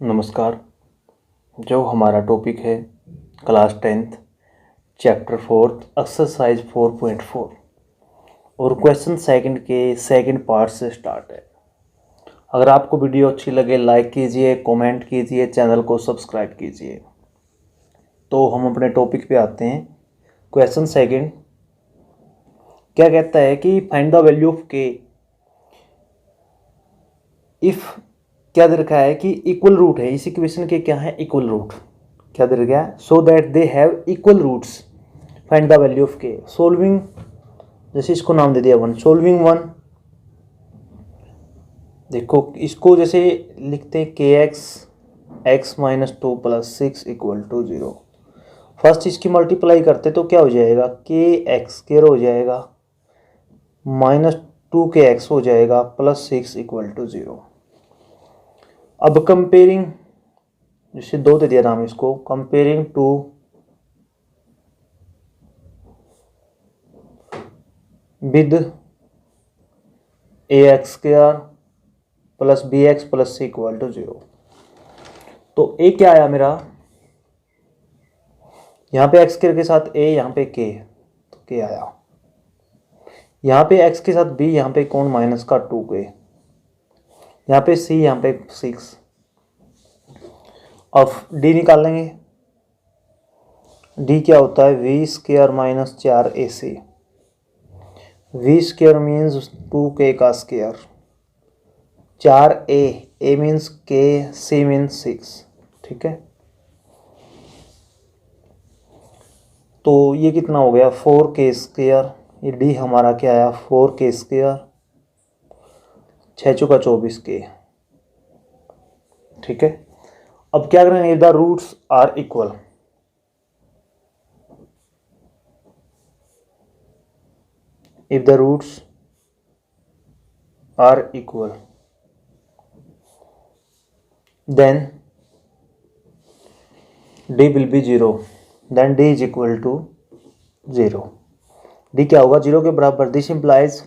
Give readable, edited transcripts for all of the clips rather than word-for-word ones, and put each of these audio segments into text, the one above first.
नमस्कार। जो हमारा टॉपिक है क्लास 10th चैप्टर 4 एक्सरसाइज 4.4 और क्वेश्चन सेकंड के सेकंड पार्ट से स्टार्ट है। अगर आपको वीडियो अच्छी लगे लाइक कीजिए, कमेंट कीजिए, चैनल को सब्सक्राइब कीजिए। तो हम अपने टॉपिक पे आते हैं। क्वेश्चन सेकंड क्या कहता है कि फाइंड द वैल्यू ऑफ के इफ़ क्या दे रखा है कि इक्वल रूट है। इस इक्वेशन के क्या है? Equal root. क्या दे रखा है? So that they have equal roots find the value of K. Solving, जैसे इसको नाम दे दिया 1, सोल्विंग 1। देखो इसको जैसे लिखते हैं के x minus 2 plus 6 equal to 0। First इसकी मल्टीप्लाई करते तो क्या हो जाएगा? के एक्स स्क्वायर हो जाएगा माइनस 2 के एक्स हो जाएगा प्लस 6 इक्वल टू 0। अब कंपेयरिंग, जैसे 2 दे दिया नाम इसको, comparing to with a x square plus b x plus c equal to 0। तो ए क्या आया मेरा? यहाँ पे एक्स स्क्वायर के साथ ए, यहाँ पे के, तो के आया। यहाँ पे एक्स के साथ बी, यहाँ पे कौन माइनस का 2 के, यहाँ पे सी, यहाँ पे 6। अब डी निकाल लेंगे। डी क्या होता है? B square minus 4 a c. B square means 2 के का स्क्वायर, 4 ए मीन्स के, सी मीन्स 6। ठीक है, तो ये कितना हो गया? 4 के स्क्वायर। ये डी हमारा क्या आया? 4 के स्क्वायर, 6 चौका 24 के। ठीक है, अब क्या करेंगे? If the roots are equal, if the roots are equal then d will be 0, then d is equal to 0। d क्या होगा? 0 के बराबर। दिस implies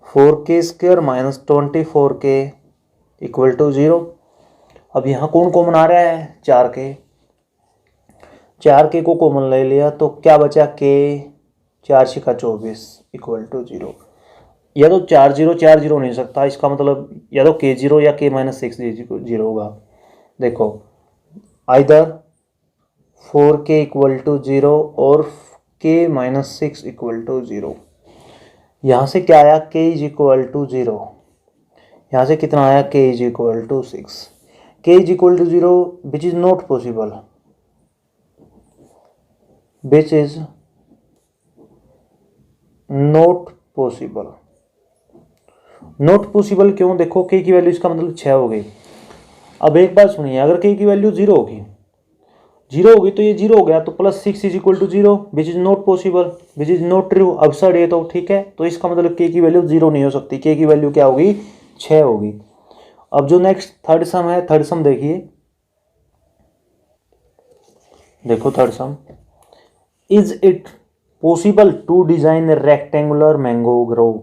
4 के स्क्वायर माइनस 24 के इक्वल टू 0। अब यहाँ कौन कॉमन आ रहा है? 4 के। 4 के को कॉमन ले लिया तो क्या बचा? के, 4 छिका 24 इक्वल टू 0। या तो 4 0 नहीं हो सकता, इसका मतलब या तो के 0 या के माइनस 6 0 होगा। देखो आइदर 4 के इक्वल टू 0 और के माइनस 6 इक्वल टू 0। यहाँ से क्या आया? के इज इक्वल टू 0। यहाँ से कितना आया? के is equal to 6। K is equal to 0 which is not possible, which is not possible. Not possible क्यों? देखो के की वैल्यू, इसका मतलब 6 हो गई। अब एक बात सुनिए, अगर के की वैल्यू 0 होगी, 0 होगी तो ये 0 हो गया, तो plus 6 is equal to 0 which is not possible, which is not true. Absurd ये तो। ठीक है, तो इसका मतलब के की वैल्यू 0 नहीं हो सकती। के की वैल्यू क्या होगी? 6 होगी। अब जो नेक्स्ट थर्ड सम है, थर्ड सम देखिए। देखो third some, is it possible to design a rectangular mango grove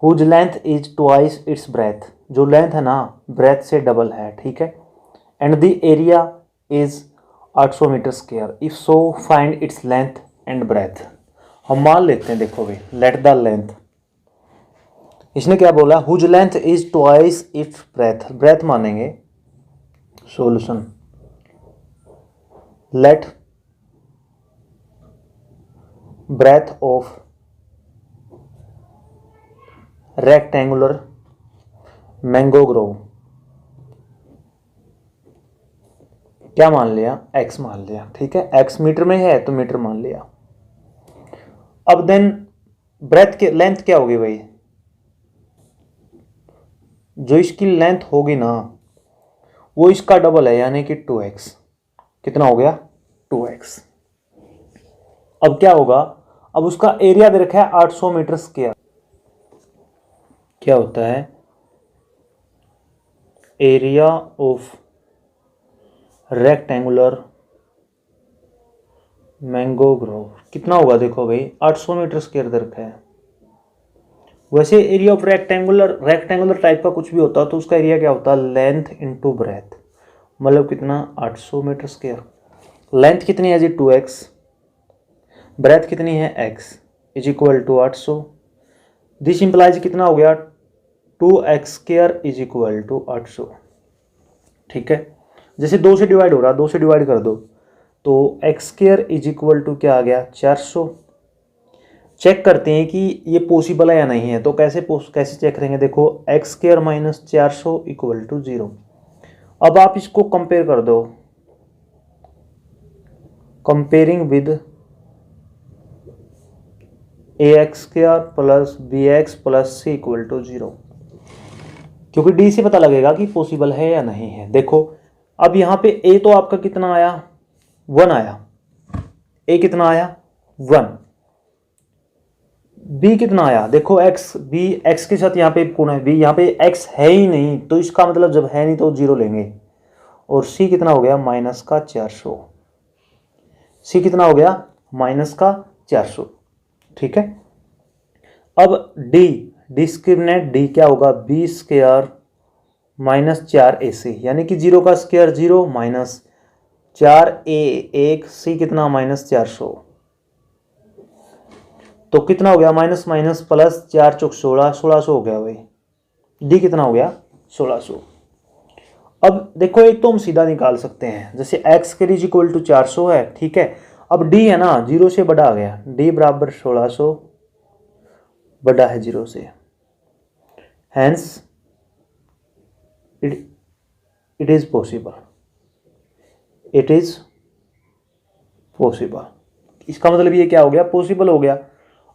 whose length is twice its breadth। जो लेंथ है ना, ब्रेथ से डबल है। ठीक है, and the area is 800 metre square. If so find its length and breadth. हम मान लेते हैं, देखो भाई, लेट द लेंथ, इसने क्या बोला? Whose length is twice its breadth. Breadth मानेंगे। Solution, let breadth of rectangular mango grove, क्या मान लिया? x मान लिया। ठीक है, x मीटर में है तो मीटर मान लिया। अब देन ब्रेथ के लेंथ क्या होगी भाई? जो इसकी लेंथ होगी ना वो इसका डबल है, यानी कि 2x। कितना हो गया? 2x। अब क्या होगा? अब उसका एरिया दे रखा है 800 मीटर स्क्वायर। क्या होता है? Area of rectangular mango Grove कितना होगा? देखो भाई 800 मीटर स्क्वायर दे रखा है। वैसे एरिया ऑफ रेक्टेंगुलर टाइप का कुछ भी होता है तो उसका एरिया क्या होता है? Length into breadth. मतलब कितना 800 मीटर स्क्वायर। लेंथ कितनी है जी 2x, ब्रेथ कितनी है x is equal to 800। This implies कितना हो गया 2x square is equal to 800। ठीक है, जैसे 2 से डिवाइड हो रहा, 2 से डिवाइड कर दो तो x square is equal to क्या आ गया 400। चेक करते हैं कि ये पॉसिबल है या नहीं है, तो कैसे चेक करेंगे, देखो x square minus 400 equal to 0। अब आप इसको कंपेयर कर दो, comparing with a x square plus b x plus c equal to 0, क्योंकि डी से पता लगेगा कि पॉसिबल है या नहीं है। देखो अब यहाँ पे ए तो आपका कितना आया 1 आया, ए कितना आया 1, बी कितना आया, देखो एक्स, बी एक्स के साथ यहाँ पे कौन है बी, यहाँ पे एक्स है ही नहीं, तो इसका मतलब जब है नहीं तो 0 लेंगे। और सी कितना हो गया माइनस का 400, सी कितना हो गया माइनस का 400। ठीक है, अब डी डिस्क्रिमिनेंट डी क्या होगा बी स्क्वायर माइनस 4ac, यानी कि 0 का स्क्वायर 0 माइनस 4a 1 सी कितना माइनस 400, तो कितना हो गया माइनस माइनस प्लस 4 चौक 16, 1600 हो गया भाई। डी कितना हो गया 1600। अब देखो एक तो हम सीधा निकाल सकते हैं, जैसे एक्स के इज इक्वल टू 400 है, ठीक है। अब डी है ना 0 से बड़ा आ गया, डी बराबर 1600 बड़ा है 0 से, hence it is possible, it is possible. इसका मतलब ये क्या हो गया पॉसिबल हो गया।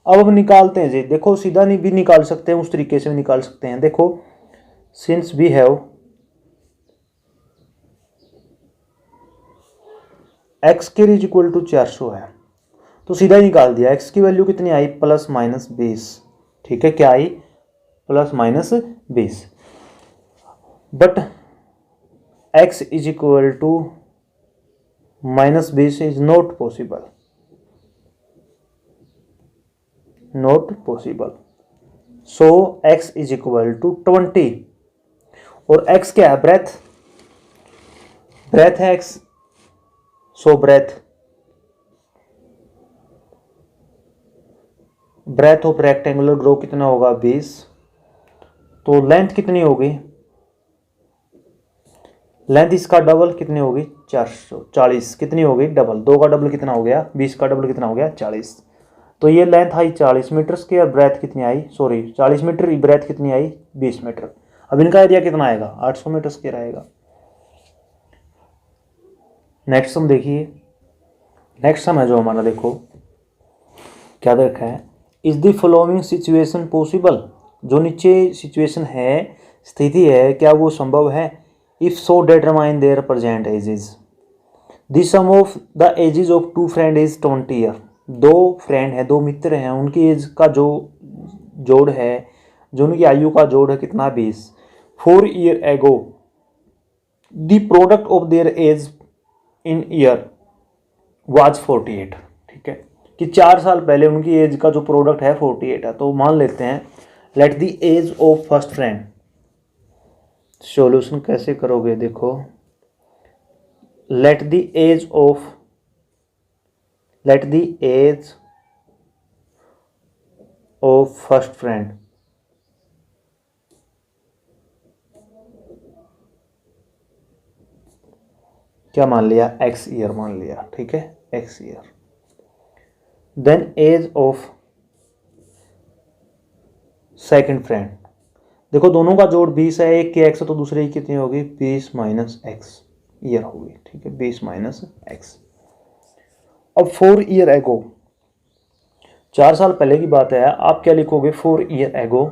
अब हम निकालते हैं जी, देखो सीधा नहीं भी निकाल सकते हैं, उस तरीके से भी निकाल सकते हैं। देखो सिंस वी हैव एक्स के इज इक्वल टू 400 है, तो सीधा ही निकाल दिया। एक्स की वैल्यू कितनी आई प्लस माइनस 20, ठीक है, क्या आई plus minus 20, but x is equal to minus 20 is not possible, not possible. So x is equal to 20, और x क्या है ब्रेथ, ब्रेथ है x, so breadth of rectangular ग्रो कितना होगा 20, तो लेंथ कितनी होगी, लेंथ इसका डबल कितनी होगी 440, कितनी होगी डबल, 2 का डबल कितना हो गया 20 का डबल कितना हो गया 40, तो ये लेंथ आई 40 मीटर की और ब्रेथ कितनी आई 40 मीटर, ब्रेथ कितनी आई 20 मीटर। अब इनका एरिया कितना आएगा 800 मीटर स्क्वायर आएगा। नेक्स्ट सम देखिए, नेक्स्ट सम है जो हमारा, देखो क्या दे रखा है, is the following situation possible, जो नीचे सिचुएशन है स्थिति है क्या वो संभव है, if so determine their present ages, the sum of the ages of two friend is 20 year, दो फ्रेंड है, दो मित्र हैं, उनकी एज का जो जोड़ है, जो उनकी आयु का जोड़ है कितना 20। 4 year ago the product of their age in year was 48, ठीक है, कि 4 साल पहले उनकी एज का जो प्रोडक्ट है 48 है। तो मान लेते हैं let the age of first friend, solution कैसे करोगे, देखो let the age of first friend क्या मान लिया x ईयर मान लिया, ठीक है x year, then age of second friend, देखो दोनों का जोड़ 20 है, एक की x है तो दूसरे की कितनी होगी 20 माइनस x ईयर होगी, ठीक है 20 माइनस x। अब 4 ईयर एगो, 4 साल पहले की बात है, आप क्या लिखोगे 4 ईयर एगो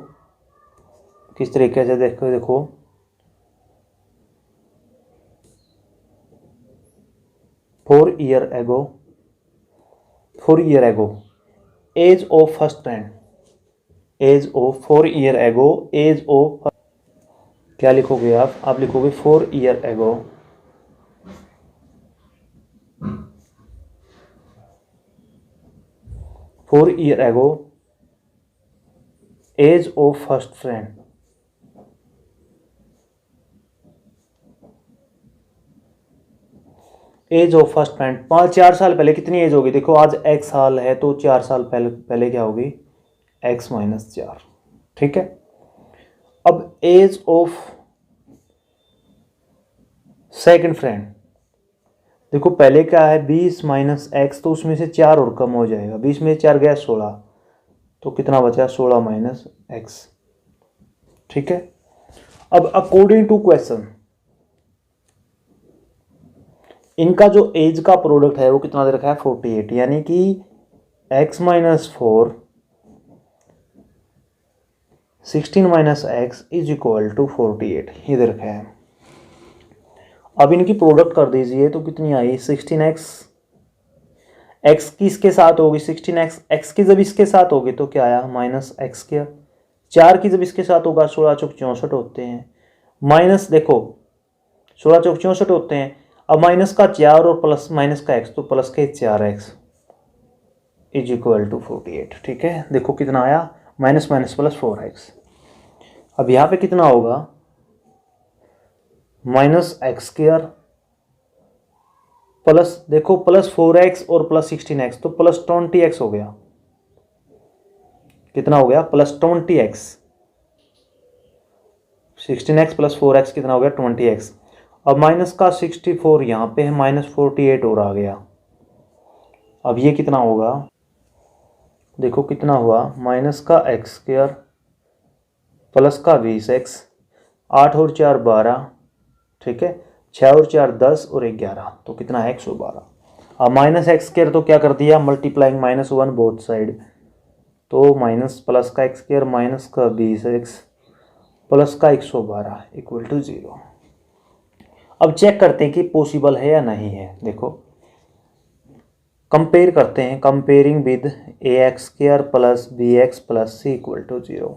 किस तरीके से, देखो 4 year ago age of first friend, age of 4 year ago age of, क्या लिखोगे आप लिखोगे 4 year ago age of first friend, age of first parent 4 साल पहले कितनी एज होगी, देखो आज x साल है तो 4 साल पहले पहले क्या होगी, x-4। ठीक है। अब एज ऑफ सेकंड फ्रेंड, देखो पहले क्या है 20 - x, तो उसमें से 4 और कम हो जाएगा, 20 में 4 गया 16, तो कितना बचा 16 - x। ठीक है। अब अकॉर्डिंग टू क्वेश्चन इनका जो एज का प्रोडक्ट है वो कितना दे रखा है 48, यानी कि x-4 16 - x is equal to 48, ये दे रखा है। अब इनकी प्रोडक्ट कर दीजिए तो कितनी आई 16x, x की इसके साथ होगी 16x, x की जब इसके साथ होगी तो क्या आया -x², 4 की जब इसके साथ होगा 16 चौक 64 होते हैं, माइनस देखो 16 चौक 64 होते हैं, अब माइनस का 4 और प्लस माइनस का x, तो प्लस के 4x इज इक्वल टू 48। ठीक है, देखो कितना आया माइनस माइनस प्लस 4x। अब यहाँ पे कितना होगा -x² प्लस देखो प्लस 4x और प्लस 16x, तो प्लस 20x हो गया, कितना हो गया plus 20x, 16x plus 4x कितना हो गया 20x। अब माइनस का 64 यहाँ पे है, -48 और आ गया। अब ये कितना होगा, देखो कितना हुआ माइनस का x² प्लस का 20x, 8 और 4 12, ठीक है, 6 और 4 10 और 1 11, तो कितना है 112। अब -x² तो क्या कर दिया मल्टीप्लाइंग -1 बोथ साइड, तो माइनस प्लस का x² माइनस का 20x प्लस का 112 इक्वल टू 0। अब चेक करते हैं कि पॉसिबल है या नहीं है। देखो कंपेयर करते हैं, comparing with ax² plus bx plus c equal to 0।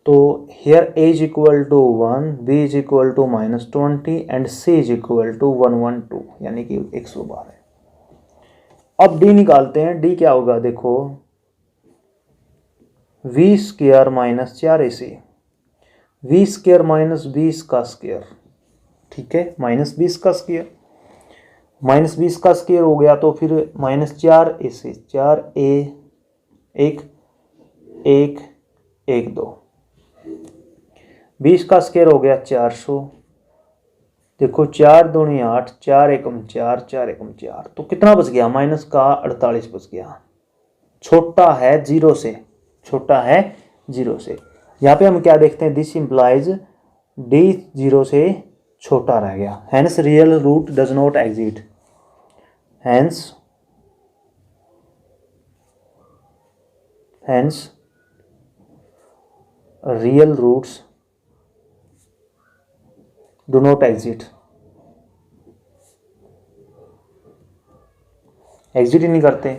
तो here a is equal to 1, b is equal to -20 and c is equal to 112, यानी कि 112 है। अब d निकालते हैं, d क्या होगा देखो v² - 4ac, v² माइनस 20 का स्क्वायर, ठीक है, -20 का स्क्वायर, -20 का स्क्वायर हो गया तो फिर -4ac, 4a 1 1 1 2, 20 का स्क्वायर हो गया 400, देखो 4 दूनी 8, 4 एकम 4, 4 एकम 4, तो कितना बच गया माइनस का 48 बच गया, छोटा है 0 से, छोटा है 0 से। यहाँ पे हम क्या देखते हैं, दिस इंप्लाइज d 0 से छोटा रह गया, hence real root does not exist, hence real roots do not exist, exist ही नहीं करते,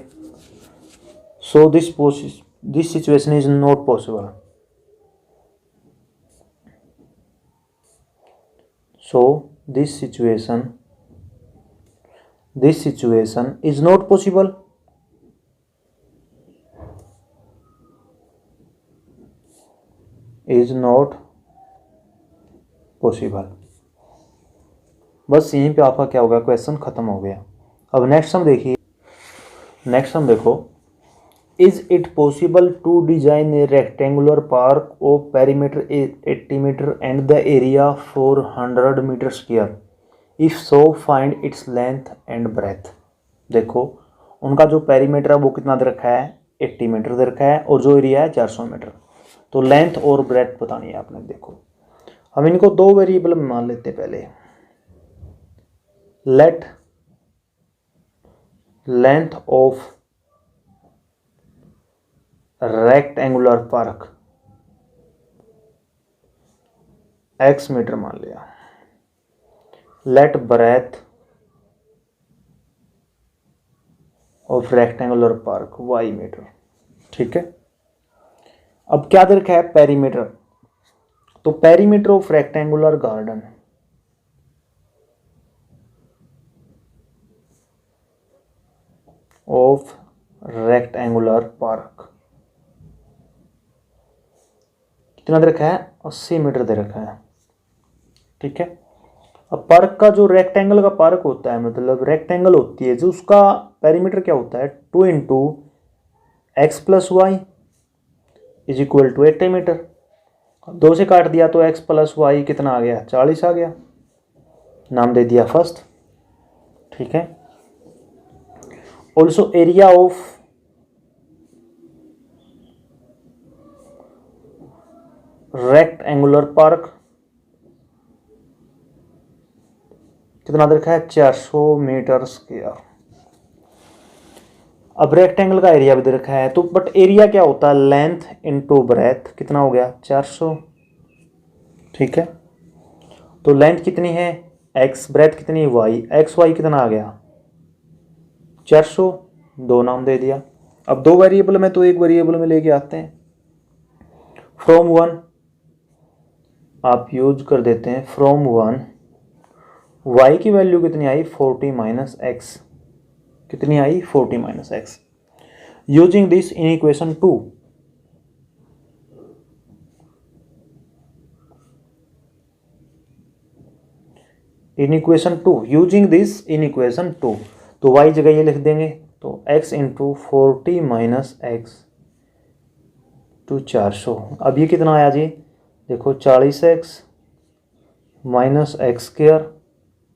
so this situation is not possible, so this situation is not possible, is not possible। बस यहीं पे आपका क्या होगा क्वेश्चन खत्म हो गया। अब नेक्स्ट हम देखिए, नेक्स्ट हम देखो, is it possible to design a rectangular park of perimeter 80 metre and the area 400 metre square, if so find its length and breadth. देखो उनका जो पेरीमीटर है वो कितना दे रखा है 80 मीटर दे रखा है, और जो एरिया है 400 मीटर, तो लेंथ और ब्रेथ बतानी है आपने। देखो हम इनको दो वेरिएबल में मान लेते हैं। पहले let length of rectangular park x metre मान लिया, let breadth of rectangular park y metre, ठीक है। अब क्या दे रखा है पेरीमीटर, तो perimeter of rectangular garden of rectangular park कितना दे रखा है 80 मीटर दे रखा है, ठीक है। अब पार्क का जो रेक्टेंगल का पार्क होता है, मतलब रेक्टेंगल होती है जो, उसका पेरीमीटर क्या होता है, 2 into x plus y is equal to 80 metre. 2 से काट दिया तो एक्स प्लस वाई कितना आ गया, 40 आ गया, नाम दे दिया फर्स्ट। ठीक है। Also area of rectangular park कितना दे रखा है, 400 मीटर स्क्वायर। अब रेक्टेंगल का एरिया भी दे रखा है, तो बट एरिया क्या होता है, लेंथ इनटू ब्रेथ, कितना हो गया 400। ठीक है। तो लेंथ कितनी है x, ब्रेथ कितनी y, एक्स वाई कितना आ गया 400, 2 नाम दे दिया। अब 2 वेरिएबल में तो 1 वेरिएबल में लेके आते हैं। फ्रॉम 1 आप यूज कर देते हैं, फ्रॉम 1 y की वैल्यू कितनी आई 40 माइनस एक्स, कितनी आई 40 minus x. Using this in equation 2, in equation 2, using this in equation 2, तो y जगह ये लिख देंगे, तो x into 40 minus x to 400। अब ये कितना आया जी, देखो 40x minus x square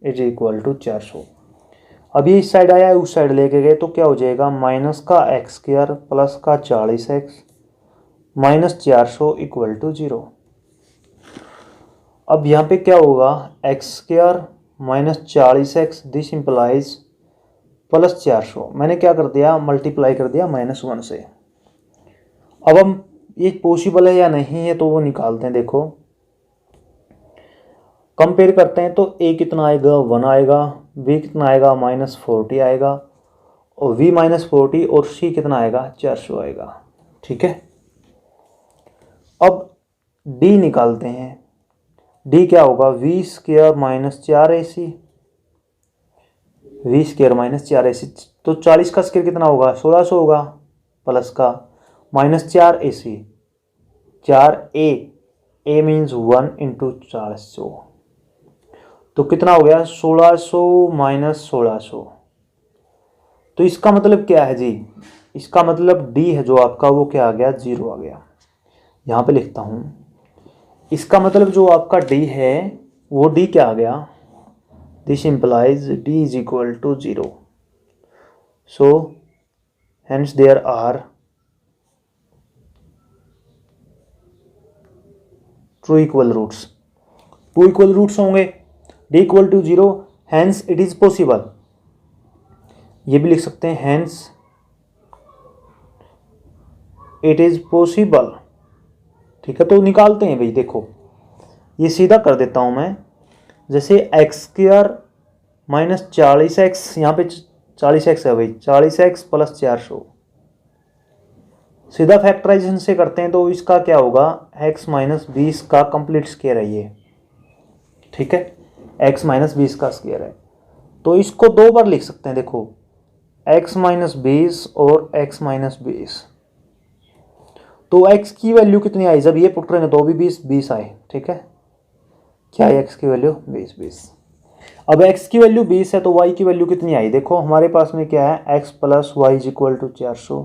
is equal to 400। अब ये इस साइड आया है, उस साइड लेके गए तो क्या हो जाएगा, माइनस का एक्स स्क्वायर प्लस का 40x माइनस 400 इक्वल टू 0। अब यहाँ पे क्या होगा, x square minus 40x, this implies plus 400, मैंने क्या कर दिया, मल्टीप्लाई कर दिया -1 से। अब हम ये पॉसिबल है या नहीं है तो वो निकालते हैं। देखो कंपेयर करते हैं, तो a कितना आएगा 1 आएगा, b कितना आएगा -40 आएगा, और v -40, और c कितना आएगा 400 आएगा। ठीक है। अब d निकालते हैं, d क्या होगा, v square minus 4ac, v square minus 4ac, तो 40 का स्क्वायर कितना होगा 1600 होगा, प्लस का -4ac, 4a, a means 1 into 400, तो कितना हो गया 1600 माइनस 1600। तो इसका मतलब क्या है जी, इसका मतलब d है जो आपका वो क्या आ गया 0 आ गया। यहाँ पे लिखता हूँ, इसका मतलब जो आपका d है वो d क्या आ गया, this implies d is equal to 0। So hence there are two equal roots, 2 equal roots होंगे, d equal to 0, hence it is possible, ये भी लिख सकते हैं हैंस इट इज पॉसिबल। ठीक है। तो निकालते हैं भाई, देखो ये सीधा कर देता हूं मैं, जैसे एक्स स्क्वायर माइनस 40x, यहाँ पे 40x है भाई, 40x प्लस 400, सीधा फैक्टराइजेशन से करते हैं तो इसका क्या होगा, x माइनस 20 का कंप्लीट स्क्वायर है ये। ठीक है। x माइनस 20 का स्क्वायर है, तो इसको 2 बार लिख सकते हैं। देखो x माइनस 20 और x माइनस 20, तो x की वैल्यू कितनी आई, जब ये पुट करेंगे तो भी 20 आए। ठीक है। क्या है x की वैल्यू 20। अब x की वैल्यू 20 है तो y की वैल्यू कितनी आई, देखो हमारे पास में क्या है x plus y is equal to 400।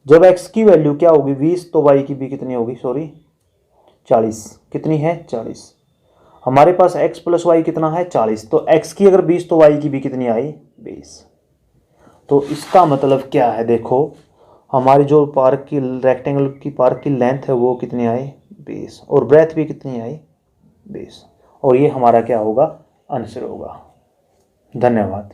जब x की वैल्यू क्या होगी 20 तो y की भी कितनी होगी, सॉरी 40, कितनी है 40। हमारे पास x प्लस वाई कितना है 40, तो x की अगर 20 तो y की भी कितनी आई 20। तो इसका मतलब क्या है, देखो हमारी जो पार्क की रेक्टेंगल की पार्क की लेंथ है वो कितनी आई 20, और ब्रेथ भी कितनी आई 20, और ये हमारा क्या होगा आंसर होगा। धन्यवाद।